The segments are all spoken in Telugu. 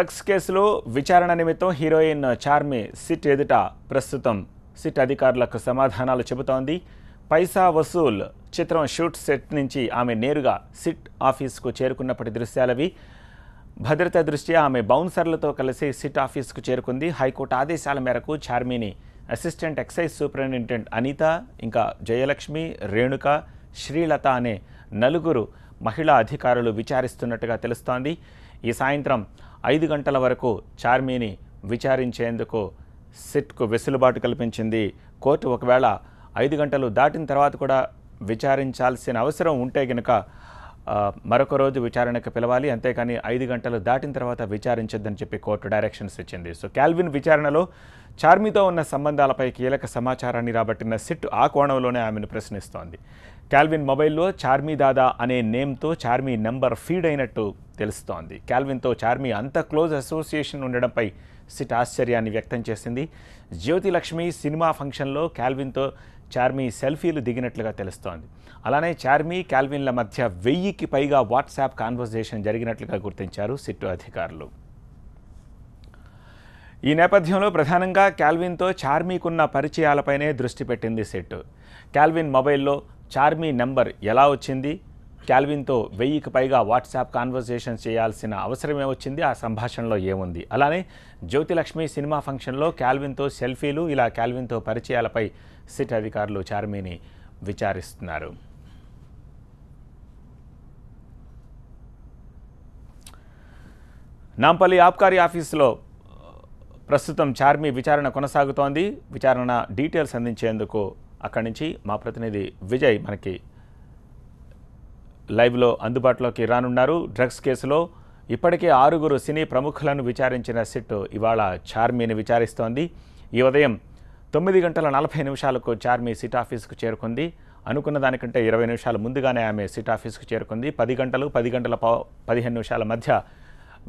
డ్రగ్స్ కేసులో విచారణ నిమిత్తం హీరోయిన్ చార్మి సిట్ ఎదుట ప్రస్తుతం సిట్ అధికారులకు సమాధానాలు చెబుతోంది. పైసా వసూల్ చిత్రం షూట్ సెట్ నుంచి ఆమె నేరుగా సిట్ ఆఫీస్కు చేరుకున్నప్పటి దృశ్యాలవి. భద్రతా దృష్ట్యా ఆమె బౌన్సర్లతో కలిసి సిట్ ఆఫీస్కు చేరుకుంది. హైకోర్టు ఆదేశాల మేరకు చార్మిని అసిస్టెంట్ ఎక్సైజ్ సూపరింటెండెంట్ అనిత, ఇంకా జయలక్ష్మి, రేణుక, శ్రీలత అనే నలుగురు మహిళా అధికారులు విచారిస్తున్నట్టుగా తెలుస్తోంది. ఈ సాయంత్రం 5 గంటల వరకు చార్మిని విచారించేందుకు సిట్కు వెసులుబాటు కల్పించింది కోర్టు. ఒకవేళ 5 గంటలు దాటిన తర్వాత కూడా విచారించాల్సిన అవసరం ఉంటే గనుక మరొక రోజు విచారణకు పిలవాలి, అంతేకాని 5 గంటలు దాటిన తర్వాత విచారించొద్దని చెప్పి కోర్టు డైరెక్షన్స్ ఇచ్చింది. సో కాల్విన్ విచారణలో చార్మితో ఉన్న సంబంధాలపై కీలక సమాచారాన్ని రాబట్టిన సిట్ ఆ కోణంలోనే ఆమెను ప్రశ్నిస్తోంది. కాల్విన్ మొబైల్లో చార్మి దాదా అనే నేమ్తో చార్మి నెంబర్ ఫీడ్ అయినట్టు తెలుస్తోంది. కాల్విన్తో చార్మి అంత క్లోజ్ అసోసియేషన్ ఉండడంపై సిట్ ఆశ్చర్యాన్ని వ్యక్తం చేసింది. జ్యోతిలక్ష్మి సినిమా ఫంక్షన్లో కాల్విన్తో చార్మి సెల్ఫీలు దిగినట్లుగా తెలుస్తోంది. అలానే చార్మి, కాల్విన్ల మధ్య 1000కి పైగా వాట్సాప్ కాన్వర్జేషన్ జరిగినట్లుగా గుర్తించారు సిట్ అధికారులు. ఈ నేపథ్యంలో ప్రధానంగా కాల్విన్తో చార్మికున్న పరిచయాలపైనే దృష్టి పెట్టింది సిట్. కాల్విన్ మొబైల్లో చార్మి నెంబర్ ఎలా వచ్చింది, కాల్విన్తో 1000కి పైగా వాట్సాప్ కాన్వర్జేషన్ చేయాల్సిన అవసరమే వచ్చింది, ఆ సంభాషణలో ఏముంది, అలానే జ్యోతిలక్ష్మి సినిమా ఫంక్షన్లో కాల్విన్తో సెల్ఫీలు, ఇలా కాల్విన్తో పరిచయాలపై సిట్ అధికారులు చార్మిని విచారిస్తున్నారు. నాంపల్లి ఆబ్కారీ ఆఫీసులో ప్రస్తుతం చార్మి విచారణ కొనసాగుతోంది. విచారణ డీటెయిల్స్ అందించేందుకు అక్కడి నుంచి మా ప్రతినిధి విజయ్ మనకి లైవ్లో అందుబాటులోకి రానున్నారు. డ్రగ్స్ కేసులో ఇప్పటికే 6 సినీ ప్రముఖులను విచారించిన సిట్ ఇవాళ చార్మిని విచారిస్తోంది. ఈ ఉదయం 9 గంటల 40 నిమిషాలకు చార్మి సిట్ ఆఫీస్కు చేరుకుంది. అనుకున్న దానికంటే 20 నిమిషాలు ముందుగానే ఆమె సిట్ ఆఫీస్కు చేరుకుంది. 10 గంటల 15 నిమిషాల మధ్య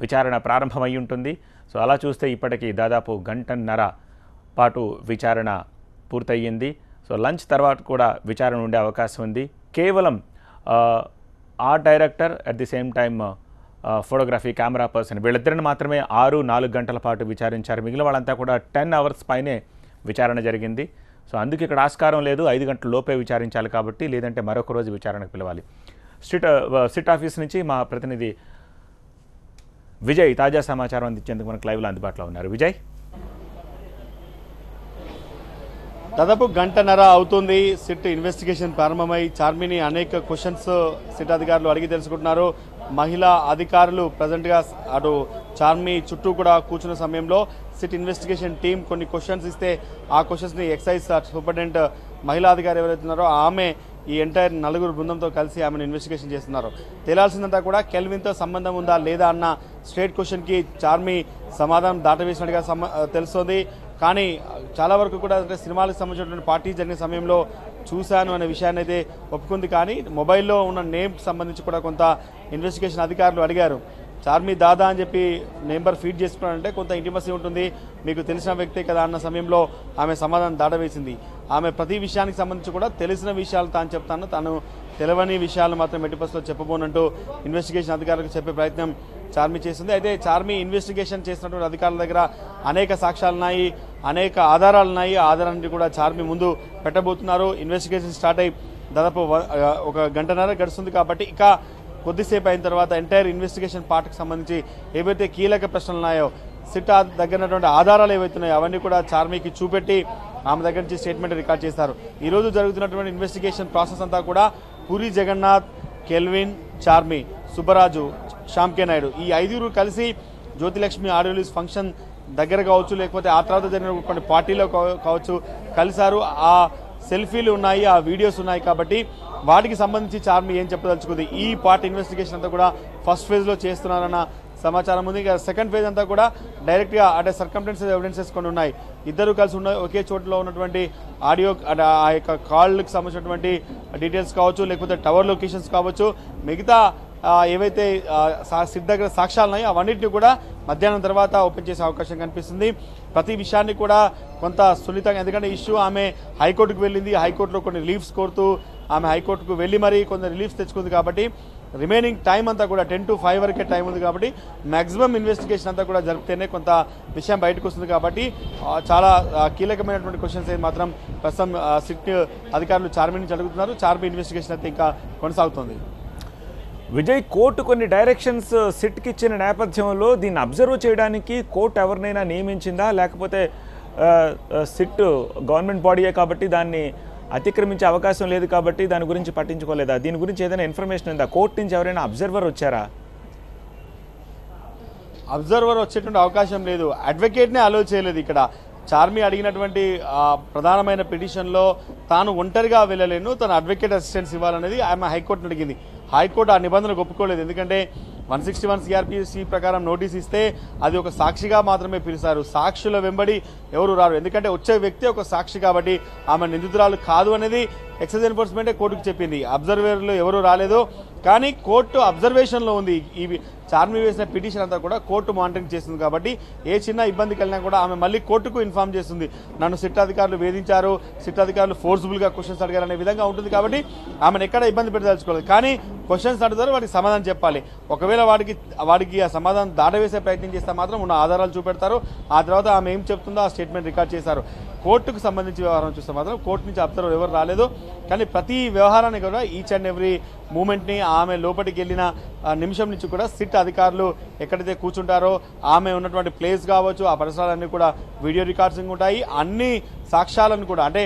విచారణ ప్రారంభమై ఉంటుంది. సో అలా చూస్తే ఇప్పటికీ దాదాపు గంటన్నర పాటు విచారణ పూర్తయింది. సో లంచ్ తర్వాత కూడా విచారణ ఉండే అవకాశం ఉంది. కేవలం art director at the same time photography camera person వీళ్ళిద్దరిని మాత్రమే 6-4 గంటల పాటు విచారించారు. మిగిలిన వాళ్ళంతా కూడా 10 అవర్స్ పైనే విచారణ జరిగింది. సో అందుకు ఇక్కడ ఆస్కారం లేదు, 5 గంటల లోపే విచారించాలి కాబట్టి, లేదంటే మరొక రోజు విచారణకు పిలవాలి. సిట్ ఆఫీస్ నుంచి మా ప్రతినిధి విజయ్ తాజా సమాచారం అందించేందుకు మనకు లైవ్లో అందుబాటులో ఉన్నారు. విజయ్, దాదాపు గంటన్నర అవుతుంది సిట్ ఇన్వెస్టిగేషన్ ప్రారంభమై. చార్మిని అనేక క్వశ్చన్స్ సిట్ అధికారులు అడిగి తెలుసుకుంటున్నారు. మహిళా అధికారులు ప్రజెంట్గా అటు చార్మి చుట్టూ కూడా కూర్చున్న సమయంలో సిట్ ఇన్వెస్టిగేషన్ టీం కొన్ని క్వశ్చన్స్ ఇస్తే ఆ క్వశ్చన్స్ని ఎక్సైజ్ సూపరింటెండెంట్ మహిళా అధికారి ఎవరైతున్నారో ఆమె ఈ ఎంటైర్ 4 బృందంతో కలిసి ఆమెను ఇన్వెస్టిగేషన్ చేస్తున్నారు. తేలాల్సిందంతా కూడా కెల్విన్తో సంబంధం ఉందా లేదా అన్న స్ట్రేట్ క్వశ్చన్కి చార్మి సమాధానం దాటవేసినట్టుగా తెలుస్తోంది. కానీ చాలా వరకు కూడా అంటే సినిమాలకు సంబంధించినటువంటి పార్టీ జరిగిన సమయంలో చూశాను అనే విషయాన్ని అయితే ఒప్పుకుంది. కానీ మొబైల్లో ఉన్న నేమ్కి సంబంధించి కూడా కొంత ఇన్వెస్టిగేషన్ అధికారులు అడిగారు. చార్మి దాదా అని చెప్పి నెంబర్ ఫీడ్ చేసుకున్నారంటే కొంత ఇంటిమసీ ఉంటుంది, మీకు తెలిసిన వ్యక్తే కదా అన్న సమయంలో ఆమె సమాధానం దాటవేసింది. ఆమె ప్రతి విషయానికి సంబంధించి కూడా తెలిసిన విషయాలు తాను చెప్తాను, తాను తెలియని విషయాలు మాత్రం ఎట్టి పరిస్థితుల్లో చెప్పబోనంటూ ఇన్వెస్టిగేషన్ అధికారులకు చెప్పే ప్రయత్నం చార్మి చేసింది. అయితే చార్మి ఇన్వెస్టిగేషన్ చేసినటువంటి అధికారుల దగ్గర అనేక సాక్ష్యాలున్నాయి, అనేక ఆధారాలున్నాయి. ఆ ఆధారాన్ని కూడా చార్మి ముందు పెట్టబోతున్నారు. ఇన్వెస్టిగేషన్ స్టార్ట్ అయ్యి దాదాపు 1 గంటన్నర గడుస్తుంది కాబట్టి ఇక కొద్దిసేపు అయిన తర్వాత ఎంటైర్ ఇన్వెస్టిగేషన్ పార్ట్కి సంబంధించి ఏవైతే కీలక ప్రశ్నలు ఉన్నాయో, సిట్ దగ్గరటువంటి ఆధారాలు ఏవైతున్నాయో అవన్నీ కూడా చార్మికి చూపెట్టి ఆమె దగ్గర నుంచి స్టేట్మెంట్ రికార్డ్ చేస్తారు. ఈరోజు జరుగుతున్నటువంటి ఇన్వెస్టిగేషన్ ప్రాసెస్ అంతా కూడా పూరి జగన్నాథ్, కెల్విన్, చార్మి, సుబ్బరాజు, శ్యామ్ కే నాయుడు ఈ 5 కలిసి జ్యోతిలక్ష్మి ఆడియో రిలీజ్ ఫంక్షన్ దగ్గర కావచ్చు, లేకపోతే ఆ తర్వాత జరిగినటువంటి పార్టీలో కావచ్చు కలిసారు. ఆ సెల్ఫీలు ఉన్నాయి, ఆ వీడియోస్ ఉన్నాయి కాబట్టి వాటికి సంబంధించి చార్మి ఏం చెప్పదలుచుకుంది. ఈ పార్ట్ ఇన్వెస్టిగేషన్ అంతా కూడా ఫస్ట్ ఫేజ్లో చేస్తున్నారన్న సమాచారం ఉంది. ఇక సెకండ్ ఫేజ్ అంతా కూడా డైరెక్ట్గా అంటే సర్కంటెన్సెస్ ఎవిడెన్సెస్ కొన్ని ఉన్నాయి. ఇద్దరు కలిసి ఉన్న ఒకే చోటులో ఉన్నటువంటి ఆడియో ఆ యొక్క కాల్కి సంబంధించినటువంటి డీటెయిల్స్ కావచ్చు, లేకపోతే టవర్ లొకేషన్స్ కావచ్చు, మిగతా ఏవైతే సిట్ దగ్గర సాక్ష్యాలు ఉన్నాయో అవన్నింటినీ కూడా మధ్యాహ్నం తర్వాత ఓపెన్ చేసే అవకాశం కనిపిస్తుంది. ప్రతి విషయాన్ని కూడా కొంత సున్నితంగా, ఎందుకంటే ఇష్యూ ఆమె హైకోర్టుకు వెళ్ళింది, హైకోర్టులో కొన్ని రిలీఫ్స్ కోరుతూ ఆమె హైకోర్టుకు వెళ్ళి మరీ కొంత రిలీఫ్స్ తెచ్చుకుంది కాబట్టి రిమైనింగ్ టైం అంతా కూడా 10 to 5 వరకే టైం ఉంది కాబట్టి మ్యాక్సిమం ఇన్వెస్టిగేషన్ అంతా కూడా జరిపితేనే కొంత విషయం బయటకు వస్తుంది కాబట్టి చాలా కీలకమైనటువంటి క్వశ్చన్స్ మాత్రం ప్రస్తుతం సిట్ అధికారులు చార్మి నుంచి అడుగుతున్నారు. చార్మి ఇన్వెస్టిగేషన్ అయితే ఇంకా కొనసాగుతుంది. విజయ్, కోర్టు కొన్ని డైరెక్షన్స్ సిట్కి ఇచ్చిన నేపథ్యంలో దీన్ని అబ్జర్వ్ చేయడానికి కోర్టు ఎవరినైనా నియమించిందా, లేకపోతే సిట్ గవర్నమెంట్ బాడీయే కాబట్టి దాన్ని అతిక్రమించే అవకాశం లేదు కాబట్టి దాని గురించి పట్టించుకోలేదా? దీని గురించి ఏదైనా ఇన్ఫర్మేషన్ ఉందా? కోర్టు నుంచి ఎవరైనా అబ్జర్వర్ వచ్చారా? అబ్జర్వర్ వచ్చేటువంటి అవకాశం లేదు. అడ్వకేట్నే అలో చేయలేదు. ఇక్కడ చార్మి అడిగినటువంటి ప్రధానమైన పిటిషన్లో తాను ఒంటరిగా వెళ్ళలేను, తన అడ్వకేట్ అసిస్టెన్స్ ఇవ్వాలనేది ఆమె హైకోర్టును అడిగింది. హైకోర్టు ఆ నిబంధనకు ఒప్పుకోలేదు. ఎందుకంటే 161 CRPC ప్రకారం నోటీస్ ఇస్తే అది ఒక సాక్షిగా మాత్రమే పిలుస్తారు. సాక్షుల వెంబడి ఎవరు రారు. ఎందుకంటే వచ్చే వ్యక్తి ఒక సాక్షి కాబట్టి ఆమె నిందితురాలు కాదు అనేది ఎక్సైజ్ ఎన్ఫోర్స్మెంటే కోర్టుకు చెప్పింది. అబ్జర్వర్లు ఎవరు రాలేదు, కానీ కోర్టు అబ్జర్వేషన్లో ఉంది. ఈ చార్మి వేసిన పిటిషన్ అంతా కూడా కోర్టు మానిటరింగ్ చేస్తుంది కాబట్టి ఏ చిన్న ఇబ్బంది కలిగినా కూడా ఆమె మళ్ళీ కోర్టుకు ఇన్ఫార్మ్ చేస్తుంది. నన్ను సిట్ అధికారులు వేధించారు, సిట్ అధికారులు ఫోర్స్ఫుల్గా క్వశ్చన్స్ అడిగారు అనే విధంగా ఉంటుంది కాబట్టి ఆమెను ఎక్కడ ఇబ్బంది పెట్టదలుచుకోలేదు. కానీ క్వశ్చన్స్ అడుగుతారు, వాటికి సమాధానం చెప్పాలి. ఒకవేళ వాడికి ఆ సమాధానం దాటవేసే ప్రయత్నం చేస్తే మాత్రం ఉన్న ఆధారాలు చూపెడతారు. ఆ తర్వాత ఆమె ఏం చెప్తుందో ఆ స్టేట్మెంట్ రికార్డ్ చేశారు. కోర్టుకు సంబంధించి వ్యవహారం చూస్తే మాత్రం కోర్టు నుంచి అబ్జర్వర్ ఎవరు రాలేదు. కానీ ప్రతి వ్యవహారాన్ని కూడా ఈచ్ అండ్ ఎవ్రీ మూమెంట్ని ఆమె లోపలికి వెళ్ళిన నిమిషం నుంచి కూడా సిట్ అధికారులు ఎక్కడైతే కూర్చుంటారో ఆమె ఉన్నటువంటి ప్లేస్ కావచ్చు, ఆ పరిసరాలన్నీ కూడా వీడియో రికార్డ్సింగ్ ఉంటాయి. అన్ని సాక్ష్యాలను కూడా అంటే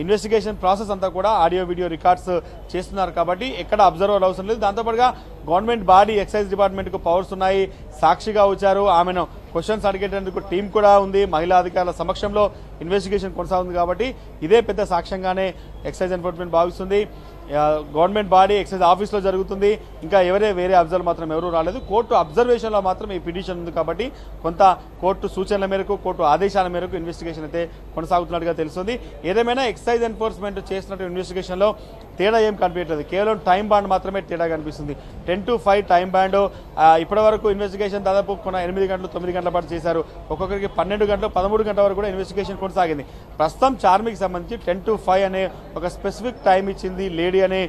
ఇన్వెస్టిగేషన్ ప్రాసెస్ అంతా కూడా ఆడియో వీడియో రికార్డ్స్ చేస్తున్నారు కాబట్టి ఎక్కడ అబ్జర్వర్ అవసరం లేదు. దాంతోపాటుగా గవర్నమెంట్ బాడీ ఎక్సైజ్ డిపార్ట్మెంట్కు పవర్స్ ఉన్నాయి. సాక్షిగా వచ్చారు, ఆమెను క్వశ్చన్స్ అడిగేటందుకు టీం కూడా ఉంది. మహిళా అధికారుల సమక్షంలో ఇన్వెస్టిగేషన్ కొనసాగుతుంది కాబట్టి ఇదే పెద్ద సాక్ష్యంగానే ఎక్సైజ్ ఎన్ఫోర్స్మెంట్ భావిస్తుంది. గవర్నమెంట్ బాడీ ఎక్సైజ్ ఆఫీస్లో జరుగుతుంది. ఇంకా వేరే అబ్జర్వర్ మాత్రం ఎవరూ రాలేదు. కోర్టు అబ్జర్వేషన్లో మాత్రం ఈ పిటిషన్ ఉంది కాబట్టి కొంత కోర్టు సూచనల మేరకు, కోర్టు ఆదేశాల మేరకు ఇన్వెస్టిగేషన్ అయితే కొనసాగుతున్నట్టుగా తెలుస్తుంది. ఏదేమైనా ఎక్సైజ్ ఎన్ఫోర్స్మెంట్ చేసినట్టు ఇన్వెస్టిగేషన్లో తేడా ఏం కనిపించలేదు. కేవలం టైం బాండ్ మాత్రమే తేడా కనిపిస్తుంది. 10 to 5 టైం బాండ్. ఇప్పటివరకు ఇన్వెస్టిగేషన్ దాదాపు 8 గంటలు 9 గంటల పాటు చేశారు. ఒక్కొక్కరికి 12 గంటలు 13 గంటల వరకు కూడా ఇన్వెస్టిగేషన్ కొనసాగింది. ప్రస్తుతం చార్మికి సంబంధించి 10 to 5 అనే ఒక స్పెసిఫిక్ టైం ఇచ్చింది లేడీ అనే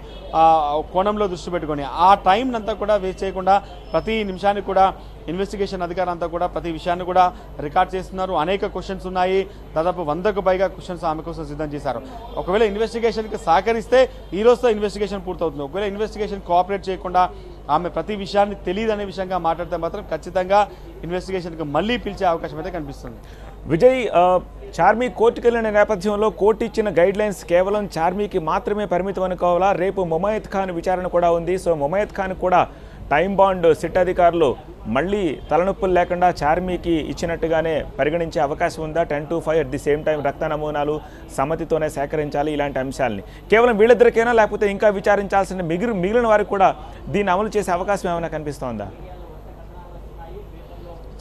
కోణంలో దృష్టి పెట్టుకొని ఆ టైం అంతా కూడా వేస్ట్ చేయకుండా ప్రతి నిమిషానికి కూడా ఇన్వెస్టిగేషన్ అధికారులు అంతా కూడా ప్రతి విషయాన్ని కూడా రికార్డ్ చేస్తున్నారు. అనేక క్వశ్చన్స్ ఉన్నాయి. దాదాపు 100కు పైగా క్వశ్చన్స్ ఆమె కోసం సిద్ధం చేశారు. ఒకవేళ ఇన్వెస్టిగేషన్కి సహకరిస్తే ఈ రోజుతో ఇన్వెస్టిగేషన్ పూర్తవుతుంది. ఒకవేళ ఇన్వెస్టిగేషన్ కోఆపరేట్ చేయకుండా ఆమె ప్రతి విషయాన్ని తెలియదనే విషయంగా మాట్లాడితే మాత్రం ఖచ్చితంగా ఇన్వెస్టిగేషన్కి మళ్ళీ పిలిచే అవకాశం అయితే కనిపిస్తుంది. విజయ్, చార్మి కోర్టుకు వెళ్ళిన నేపథ్యంలో కోర్టు ఇచ్చిన గైడ్లైన్స్ కేవలం చార్మికి మాత్రమే పరిమితం అనుకోవాలా? రేపు ముమైత్ ఖాన్ విచారణ కూడా ఉంది. సో ముమైత్ ఖాన్ కూడా టైం బాండ్ సిట్ అధికారులు మళ్ళీ తలనొప్పులు లేకుండా చార్మికి ఇచ్చినట్టుగానే పరిగణించే అవకాశం ఉందా? 10 to 5 at the same time రక్త నమూనాలు సమ్మతితోనే సేకరించాలి, ఇలాంటి అంశాలని కేవలం వీళ్ళిద్దరికైనా లేకపోతే ఇంకా విచారించాల్సిన మిగిలిన వారికి కూడా దీన్ని అమలు చేసే అవకాశం ఏమైనా కనిపిస్తోందా?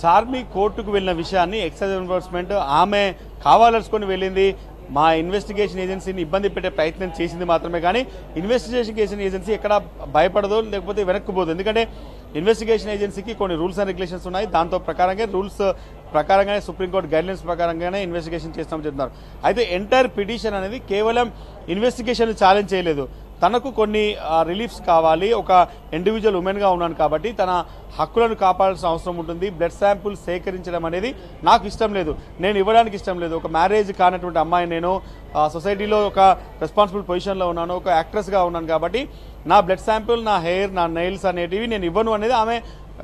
చార్మి కోర్టుకు వెళ్ళిన విషయాన్ని ఎక్సైజ్ ఎన్ఫోర్స్మెంట్ ఆమె కావాలనుకొని వెళ్ళింది. మా ఇన్వెస్టిగేషన్ ఏజెన్సీని ఇబ్బంది పెట్టే ప్రయత్నం చేసింది మాత్రమే, కానీ ఇన్వెస్టిగేషన్ ఏజెన్సీ ఎక్కడ భయపడదు, లేకపోతే వెనక్కిపోదు. ఎందుకంటే ఇన్వెస్టిగేషన్ ఏజెన్సీకి కొన్ని రూల్స్ అండ్ రెగ్యులేషన్స్ ఉన్నాయి. దాంతో రూల్స్ ప్రకారంగానే సుప్రీంకోర్టు గైడ్లైన్స్ ప్రకారంగానే ఇన్వెస్టిగేషన్ చేస్తామని చెప్తున్నారు. అయితే ఎంటైర్ పిటిషన్ అనేది కేవలం ఇన్వెస్టిగేషన్ ఛాలెంజ్ చేయలేదు. తనకు కొన్ని రిలీఫ్స్ కావాలి. ఒక ఇండివిజువల్ ఉమెన్గా ఉన్నాను కాబట్టి తన హక్కులను కాపాడాల్సిన అవసరం ఉంటుంది. బ్లడ్ శాంపుల్ సేకరించడం అనేది నాకు ఇష్టం లేదు, నేను ఇవ్వడానికి ఇష్టం లేదు. ఒక మ్యారేజ్ కానటువంటి అమ్మాయి, నేను సొసైటీలో ఒక రెస్పాన్సిబుల్ పొజిషన్లో ఉన్నాను, ఒక యాక్ట్రెస్గా ఉన్నాను కాబట్టి నా బ్లడ్ శాంపుల్, నా హెయిర్, నా నెయిల్స్ అనేటివి నేను ఇవ్వను అనేది ఆమె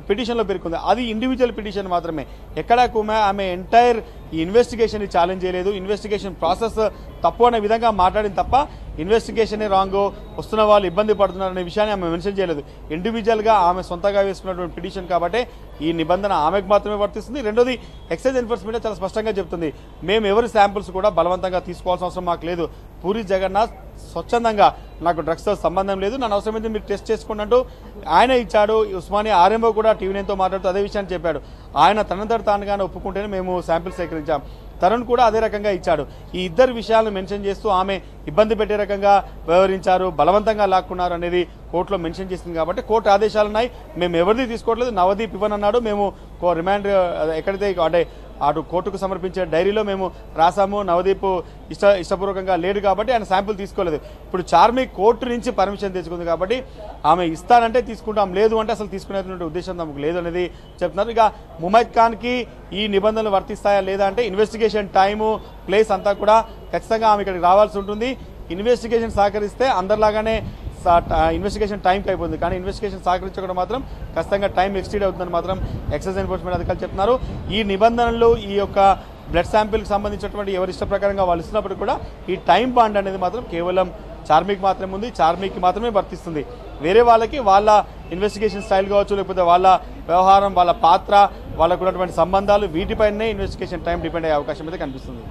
పిటిషన్లో పేర్కొంది. అది ఇండివిజువల్ పిటిషన్ మాత్రమే. ఎక్కడా కూడా ఆమె ఎంటైర్ ఈ ఇన్వెస్టిగేషన్ని ఛాలెంజ్ చేయలేదు. ఇన్వెస్టిగేషన్ ప్రాసెస్ తప్పు అనే విధంగా మాట్లాడింది తప్ప ఇన్వెస్టిగేషనే రాంగ్, వస్తున్న వాళ్ళు ఇబ్బంది పడుతున్నారనే విషయాన్ని ఆమె మెన్షన్ చేయలేదు. ఇండివిజువల్గా ఆమె సొంతగా వేసుకున్నటువంటి పిటిషన్ కాబట్టి ఈ నిబంధన ఆమెకు మాత్రమే వర్తిస్తుంది. రెండోది, ఎక్సైజ్ ఎన్ఫోర్స్మెంట్ చాలా స్పష్టంగా చెప్తుంది, మేము ఎవరి శాంపుల్స్ కూడా బలవంతంగా తీసుకోవాల్సిన అవసరం మాకు లేదు. పూరి జగన్నాథ్ స్వచ్ఛందంగా నాకు డ్రగ్స్తో సంబంధం లేదు, నన్ను అవసరమైతే మీరు టెస్ట్ చేసుకోండి అంటూ ఆయన ఇచ్చాడు. ఉస్మానియా ఆర్ఎంఓ కూడా టీవీ9తో మాట్లాడుతూ అదే విషయాన్ని చెప్పాడు. ఆయన తనంతట తానుగానే ఒప్పుకుంటేనే మేము శాంపిల్స్ సేకరించాం. తరుణ్ కూడా అదే రకంగా ఇచ్చాడు. ఈ ఇద్దరు విషయాలను మెన్షన్ చేస్తూ ఆమె ఇబ్బంది పెట్టే రకంగా వ్యవహరించారు, బలవంతంగా లాక్కున్నారు అనేది కోర్టులో మెన్షన్ చేసింది కాబట్టి కోర్టు ఆదేశాలు ఉన్నాయి. మేము ఎవరిది తీసుకోవట్లేదు, నవదీప్ ఇవ్వనన్నాడు. మేము రిమాండ్ ఎక్కడైతే అంటే అటు కోర్టుకు సమర్పించే డైరీలో మేము రాసాము, నవదీప్ ఇష్టపూర్వకంగా లేడు కాబట్టి ఆయన శాంపుల్ తీసుకోలేదు. ఇప్పుడు చార్మి కోర్టు నుంచి పర్మిషన్ తెచ్చుకుంది కాబట్టి ఆమె ఇస్తానంటే తీసుకుంటాం, లేదు అంటే అసలు తీసుకునేటువంటి ఉద్దేశం తమకు లేదు అనేది చెప్తున్నారు. ఇక ముమైత్ ఖాన్కి ఈ నిబంధనలు వర్తిస్తాయా లేదా అంటే ఇన్వెస్టిగేషన్ టైము ప్లేస్ అంతా కూడా ఖచ్చితంగా ఆమె ఇక్కడికి రావాల్సి ఉంటుంది. ఇన్వెస్టిగేషన్ సహకరిస్తే అందరిలాగానే ఇన్వెస్టిగేషన్ టైంకి అయిపోతుంది, కానీ ఇన్వెస్టిగేషన్ సహకరించకుండా మాత్రం ఖచ్చితంగా టైం ఎక్స్టీడ్ అవుతుందని మాత్రం ఎక్సైజ్ ఎన్ఫోర్స్మెంట్ అధికారులు చెప్తున్నారు. ఈ నిబంధనలు ఈ యొక్క బ్లడ్ శాంపిల్కి సంబంధించినటువంటి ఎవరి ఇష్ట ప్రకారంగా వాళ్ళు ఇస్తున్నప్పుడు కూడా ఈ టైం బాండ్ అనేది మాత్రం కేవలం చార్మికి మాత్రమే ఉంది, చార్మికి మాత్రమే వర్తిస్తుంది. వేరే వాళ్ళకి వాళ్ళ ఇన్వెస్టిగేషన్ స్టైల్ కావచ్చు, లేకపోతే వాళ్ళ వ్యవహారం, వాళ్ళ పాత్ర, వాళ్ళకు ఉన్నటువంటి సంబంధాలు, వీటిపైనే ఇన్వెస్టిగేషన్ టైం డిపెండ్ అయ్యే అవకాశం అయితే కనిపిస్తుంది.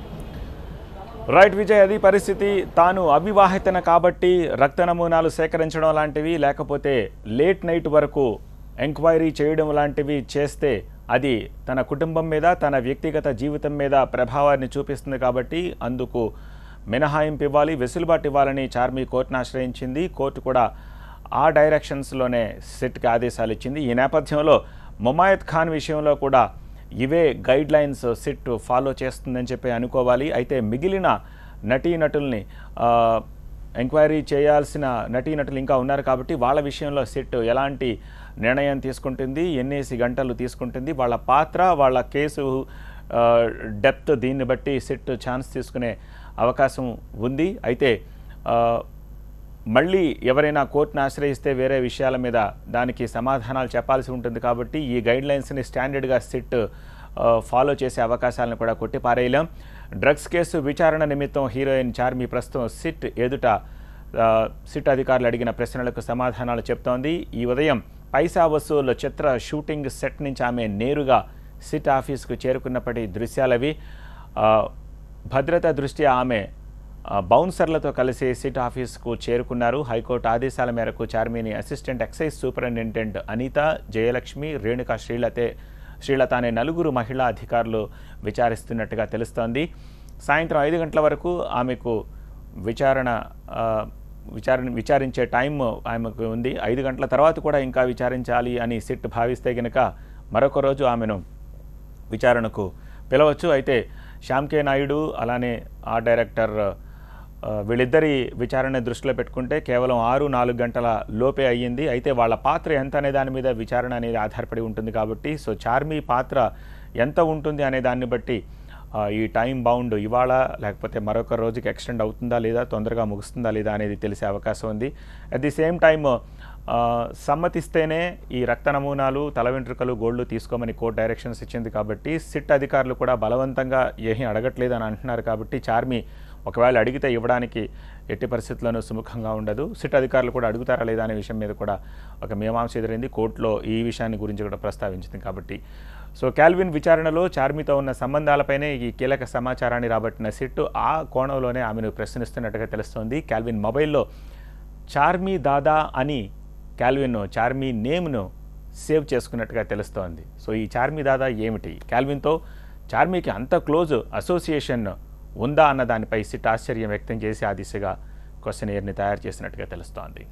రైట్ విజయ్, అది పరిస్థితి. తాను అవివాహితన కాబట్టి రక్త నమూనాలు సేకరించడం లాంటివి, లేకపోతే లేట్ నైట్ వరకు ఎంక్వైరీ చేయడం లాంటివి చేస్తే అది తన కుటుంబం మీద, తన వ్యక్తిగత జీవితం మీద ప్రభావాన్ని చూపిస్తుంది కాబట్టి అందుకు మినహాయింపు ఇవ్వాలి, వెసులుబాటు ఇవ్వాలని చార్మి కోర్టును ఆశ్రయించింది. కోర్టు కూడా ఆ డైరెక్షన్స్లోనే సిట్కి ఆదేశాలు ఇచ్చింది. ఈ నేపథ్యంలో ముమైత్ ఖాన్ విషయంలో కూడా ఇవే గైడ్ లైన్స్ సిట్ ఫాలో చేస్తుందని చెప్పి అనుకోవాలి. అయితే మిగిలిన నటీనటుల్ని ఎంక్వైరీ చేయాల్సిన నటీనటులు ఇంకా ఉన్నారు కాబట్టి వాళ్ళ విషయంలో సిట్ ఎలాంటి నిర్ణయం తీసుకుంటుంది, ఎన్నేసి గంటలు తీసుకుంటుంది, వాళ్ళ పాత్ర, వాళ్ళ కేసు డెప్త్, దీన్ని బట్టి సిట్ ఛాన్స్ తీసుకునే అవకాశం ఉంది. అయితే మళ్ళీ ఎవరైనా కోర్టును ఆశ్రయిస్తే వేరే విషయాల మీద దానికి సమాధానాలు చెప్పాల్సి ఉంటుంది కాబట్టి ఈ గైడ్లైన్స్ని స్టాండర్డ్గా సిట్ ఫాలో చేసే అవకాశాలను కూడా కొట్టిపారేయలేం. డ్రగ్స్ కేసు విచారణ నిమిత్తం హీరోయిన్ చార్మి ప్రస్తుతం సిట్ ఎదుట సిట్ అధికారులు అడిగిన ప్రశ్నలకు సమాధానాలు చెప్తోంది. ఈ ఉదయం పైసా వసూలు చిత్ర షూటింగ్ సెట్ నుంచి ఆమె నేరుగా సిట్ ఆఫీస్కు చేరుకున్నప్పటి దృశ్యాలవి. భద్రతా దృష్ట్యా ఆమె బౌన్సర్లతో కలిసి సిట్ ఆఫీస్కు చేరుకున్నారు. హైకోర్టు ఆదేశాల మేరకు చార్మిని assistant excise superintendent Anitha, Jayalakshmi, Renuka Srilatha అనే నలుగురు మహిళా అధికారులు విచారిస్తున్నట్టుగా తెలుస్తోంది. సాయంత్రం 5 గంటల వరకు ఆమెకు విచారించే టైం ఆమెకు ఉంది. 5 గంటల తర్వాత కూడా ఇంకా విచారించాలి అని సిట్ భావిస్తే గనక మరొక రోజు ఆమెను విచారణకు పిలవచ్చు. అయితే శ్యామ్ కే నాయుడు అలానే ఆ డైరెక్టర్ వీళ్ళిద్దరి విచారణ దృష్టిలో పెట్టుకుంటే కేవలం 6-4 గంటల లోపే అయ్యింది. అయితే వాళ్ళ పాత్ర ఎంత అనే దాని మీద విచారణ అనేది ఆధారపడి ఉంటుంది కాబట్టి సో చార్మి పాత్ర ఎంత ఉంటుంది అనే దాన్ని బట్టి ఈ టైం బౌండ్ ఇవాళ లేకపోతే మరొక రోజుకి ఎక్స్టెండ్ అవుతుందా లేదా, తొందరగా ముగుస్తుందా లేదా అనేది తెలిసే అవకాశం ఉంది. అట్ ది సేమ్ టైం సమ్మతిస్తేనే ఈ రక్త నమూనాలు, తల వెంట్రుకలు, గోళ్లు తీసుకోమని కోర్టు డైరెక్షన్స్ ఇచ్చింది కాబట్టి సిట్ అధికారులు కూడా బలవంతంగా ఏమీ అడగట్లేదని అంటున్నారు కాబట్టి చార్మి ఒకవేళ అడిగితే ఇవ్వడానికి ఎట్టి పరిస్థితుల్లోనూ సుముఖంగా ఉండదు. సిట్ అధికారులు కూడా అడుగుతారా లేదా అనే విషయం మీద కూడా ఒక మీమాంస ఎదురైంది. కోర్టులో ఈ విషయాన్ని గురించి కూడా ప్రస్తావించింది కాబట్టి సో కాల్విన్ విచారణలో చార్మితో ఉన్న సంబంధాలపైనే ఈ కీలక సమాచారాన్ని రాబట్టిన సిట్ ఆ కోణంలోనే ఆమెను ప్రశ్నిస్తున్నట్టుగా తెలుస్తోంది. కాల్విన్ మొబైల్లో చార్మి దాదా అని కాల్విన్ చార్మి నేమ్ను సేవ్ చేసుకున్నట్టుగా తెలుస్తోంది. సో ఈ చార్మి దాదా ఏమిటి, కాల్విన్తో చార్మికి అంత క్లోజ్ అసోసియేషన్ ఉందా అన్న దానిపై సిట్ ఆశ్చర్యం వ్యక్తం చేసి ఆ దిశగా క్వశ్చన్ ఎయిర్ని తయారు చేసినట్టుగా తెలుస్తోంది.